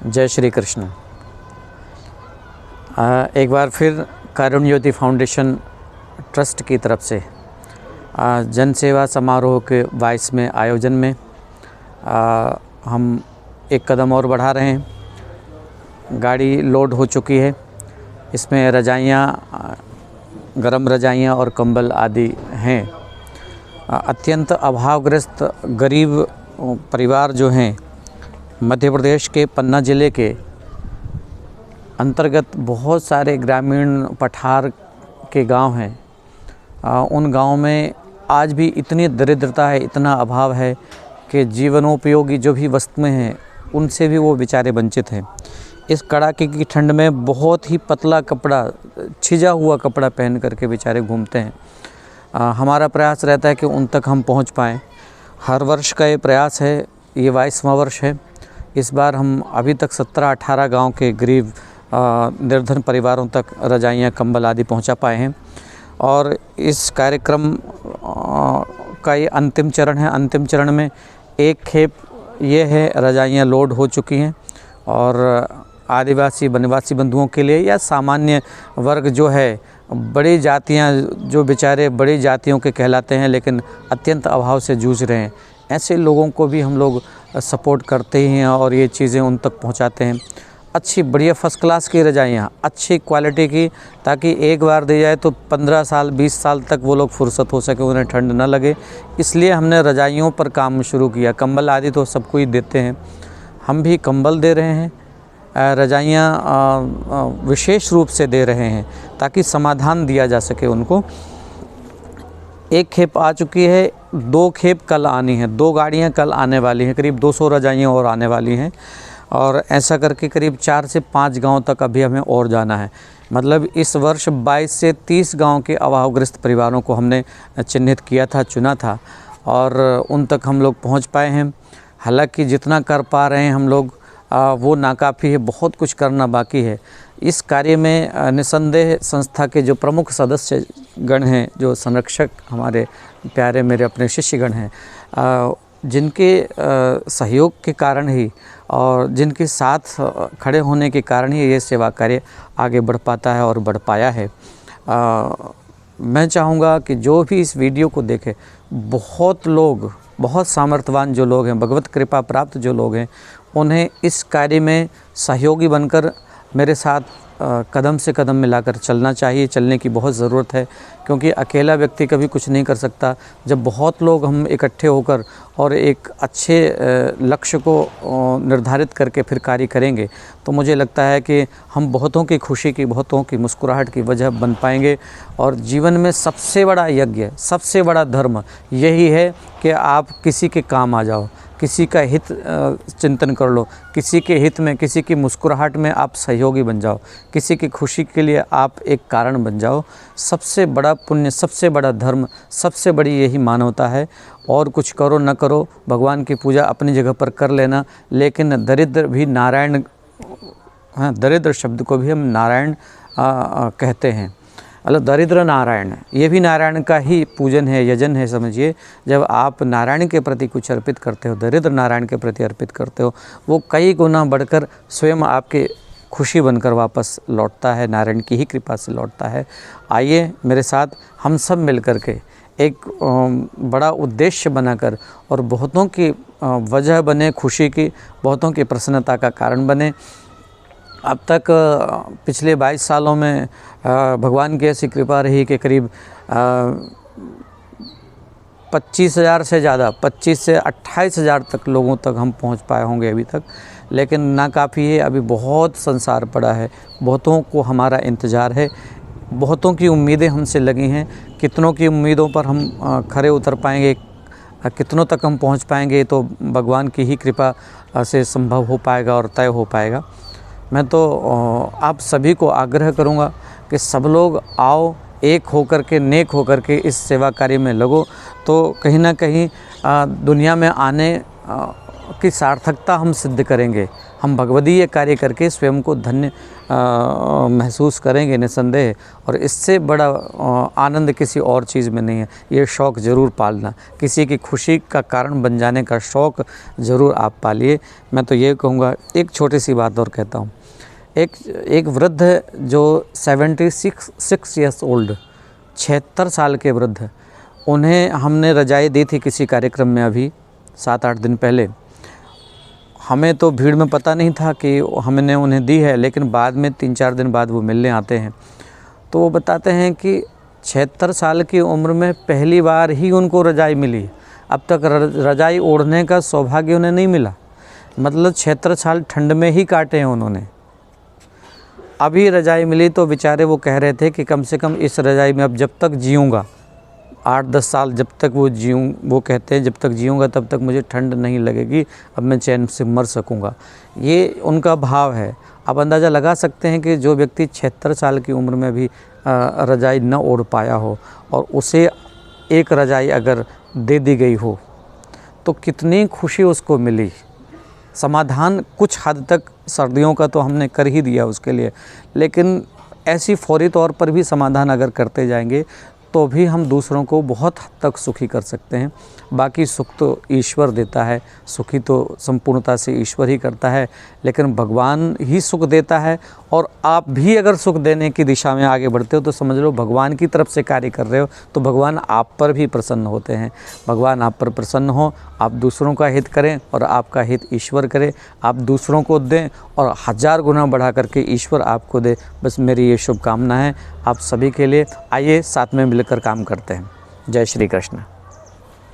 जय श्री कृष्ण। एक बार फिर कारुण्य ज्योति फाउंडेशन ट्रस्ट की तरफ से जन सेवा समारोह के 22वें आयोजन में हम एक कदम और बढ़ा रहे हैं। गाड़ी लोड हो चुकी है। इसमें रजाइयाँ, गरम रजाइयाँ और कंबल आदि हैं। अत्यंत अभावग्रस्त गरीब परिवार जो हैं, मध्य प्रदेश के पन्ना ज़िले के अंतर्गत बहुत सारे ग्रामीण पठार के गांव हैं। उन गांवों में आज भी इतनी दरिद्रता है, इतना अभाव है कि जीवनोपयोगी जो भी वस्तुएं हैं उनसे भी वो बेचारे वंचित हैं। इस कड़ाके की ठंड में बहुत ही पतला कपड़ा, छिजा हुआ कपड़ा पहन करके बेचारे घूमते हैं। हमारा प्रयास रहता है कि उन तक हम पहुंच पाएँ। हर वर्ष का ये प्रयास है, ये 22वां वर्ष है। इस बार हम अभी तक 17-18 गांव के गरीब निर्धन परिवारों तक रजाइयाँ, कंबल आदि पहुंचा पाए हैं। और इस कार्यक्रम का ये अंतिम चरण है। अंतिम चरण में एक खेप ये है, रजाइयाँ लोड हो चुकी हैं और आदिवासी वनवासी बंधुओं के लिए या सामान्य वर्ग जो है, बड़ी जातियाँ जो बेचारे बड़ी जातियों के कहलाते हैं लेकिन अत्यंत अभाव से जूझ रहे हैं, ऐसे लोगों को भी हम लोग सपोर्ट करते ही हैं और ये चीज़ें उन तक पहुंचाते हैं। अच्छी बढ़िया फर्स्ट क्लास की रजाइयाँ, अच्छी क्वालिटी की, ताकि एक बार दी जाए तो 15 साल 20 साल तक वो लोग फुर्सत हो सके, उन्हें ठंड न लगे। इसलिए हमने रजाइयों पर काम शुरू किया। कंबल आदि तो सबको ही देते हैं, हम भी कंबल दे रहे हैं। रजाइयाँ विशेष रूप से दे रहे हैं ताकि समाधान दिया जा सके उनको। एक खेप आ चुकी है, 2 खेप कल आनी है, 2 गाड़ियाँ कल आने वाली हैं। करीब 200 रजाइयाँ और आने वाली हैं और ऐसा करके करीब 4 से 5 गांव तक अभी हमें और जाना है। मतलब इस वर्ष 22 से 30 गांव के अभावग्रस्त परिवारों को हमने चिन्हित किया था, चुना था और उन तक हम लोग पहुंच पाए हैं। हालांकि जितना कर पा रहे हैं हम लोग वो नाकाफ़ी है, बहुत कुछ करना बाकी है। इस कार्य में निसंदेह संस्था के जो प्रमुख सदस्य गण हैं, जो संरक्षक हमारे प्यारे मेरे अपने शिष्यगण हैं, जिनके सहयोग के कारण ही और जिनके साथ खड़े होने के कारण ही ये सेवा कार्य आगे बढ़ पाता है और बढ़ पाया है। मैं चाहूँगा कि जो भी इस वीडियो को देखे, बहुत लोग, बहुत सामर्थ्यवान जो लोग हैं, भगवत कृपा प्राप्त जो लोग हैं, उन्हें इस कार्य में सहयोगी बनकर मेरे साथ कदम से कदम मिलाकर चलना चाहिए। चलने की बहुत ज़रूरत है, क्योंकि अकेला व्यक्ति कभी कुछ नहीं कर सकता। जब बहुत लोग हम इकट्ठे होकर और एक अच्छे लक्ष्य को निर्धारित करके फिर कार्य करेंगे तो मुझे लगता है कि हम बहुतों की खुशी की, बहुतों की मुस्कुराहट की वजह बन पाएंगे। और जीवन में सबसे बड़ा यज्ञ, सबसे बड़ा धर्म यही है कि आप किसी के काम आ जाओ, किसी का हित चिंतन कर लो, किसी के हित में, किसी की मुस्कुराहट में आप सहयोगी बन जाओ, किसी की खुशी के लिए आप एक कारण बन जाओ। सबसे बड़ा पुण्य, सबसे बड़ा धर्म, सबसे बड़ी यही मानवता है। और कुछ करो न करो, भगवान की पूजा अपनी जगह पर कर लेना, लेकिन दरिद्र भी नारायण, हाँ, दरिद्र शब्द को भी हम नारायण कहते हैं। मतलब दरिद्र नारायण, ये भी नारायण का ही पूजन है, यजन है समझिए। जब आप नारायण के प्रति कुछ अर्पित करते हो, दरिद्र नारायण के प्रति अर्पित करते हो, वो कई गुना बढ़कर स्वयं आपके खुशी बनकर वापस लौटता है, नारायण की ही कृपा से लौटता है। आइए मेरे साथ हम सब मिलकर के एक बड़ा उद्देश्य बनाकर और बहुतों की वजह बने, खुशी की, बहुतों की प्रसन्नता का कारण बने। अब तक पिछले 22 सालों में भगवान की ऐसी कृपा रही कि करीब 25,000 से ज़्यादा, 25 से 28,000 तक लोगों तक हम पहुंच पाए होंगे अभी तक। लेकिन नाकाफ़ी है, अभी बहुत संसार पड़ा है, बहुतों को हमारा इंतज़ार है, बहुतों की उम्मीदें हमसे लगी हैं। कितनों की उम्मीदों पर हम खरे उतर पाएंगे, कितनों तक हम पहुंच पाएंगे, तो भगवान की ही कृपा से संभव हो पाएगा और तय हो पाएगा। मैं तो आप सभी को आग्रह करूंगा कि सब लोग आओ, एक होकर के, नेक होकर के इस सेवा कार्य में लगो, तो कहीं ना कहीं दुनिया में आने की सार्थकता हम सिद्ध करेंगे, हम भगवदीय कार्य करके स्वयं को धन्य महसूस करेंगे निसंदेह। और इससे बड़ा आनंद किसी और चीज़ में नहीं है। ये शौक़ ज़रूर पालना, किसी की खुशी का कारण बन जाने का शौक़ ज़रूर आप पालिए। मैं तो ये कहूँगा, एक छोटी सी बात और कहता हूँ। एक वृद्ध जो 76 ईयर्स ओल्ड, 76 साल के वृद्ध, उन्हें हमने रजाई दी थी किसी कार्यक्रम में अभी 7-8 दिन पहले। हमें तो भीड़ में पता नहीं था कि हमने उन्हें दी है, लेकिन बाद में 3-4 दिन बाद वो मिलने आते हैं तो वो बताते हैं कि 76 साल की उम्र में पहली बार ही उनको रजाई मिली। अब तक रजाई ओढ़ने का सौभाग्य उन्हें नहीं मिला। मतलब 76 साल ठंड में ही काटे हैं उन्होंने। अभी रजाई मिली तो बेचारे वो कह रहे थे कि कम से कम इस रजाई में अब जब तक जीऊँगा, 8-10 साल जब तक वो कहते हैं जब तक जीऊँगा तब तक मुझे ठंड नहीं लगेगी, अब मैं चैन से मर सकूँगा। ये उनका भाव है। आप अंदाज़ा लगा सकते हैं कि जो व्यक्ति 76 साल की उम्र में भी रजाई न ओढ़ पाया हो और उसे एक रजाई अगर दे दी गई हो तो कितनी खुशी उसको मिली। समाधान कुछ हद तक सर्दियों का तो हमने कर ही दिया उसके लिए, लेकिन ऐसी फौरी तौर पर भी समाधान अगर करते जाएंगे तो भी हम दूसरों को बहुत हद तक सुखी कर सकते हैं। बाकी सुख तो ईश्वर देता है, सुखी तो संपूर्णता से ईश्वर ही करता है, लेकिन भगवान ही सुख देता है। और आप भी अगर सुख देने की दिशा में आगे बढ़ते हो तो समझ लो भगवान की तरफ से कार्य कर रहे हो, तो भगवान आप पर भी प्रसन्न होते हैं। भगवान आप पर प्रसन्न हो, आप दूसरों का हित करें और आपका हित ईश्वर करे। आप दूसरों को दें और 1000 गुना बढ़ा करके ईश्वर आपको दे। बस मेरी ये शुभकामना है आप सभी के लिए। आइए साथ में मिलकर काम करते हैं। जय श्री कृष्ण।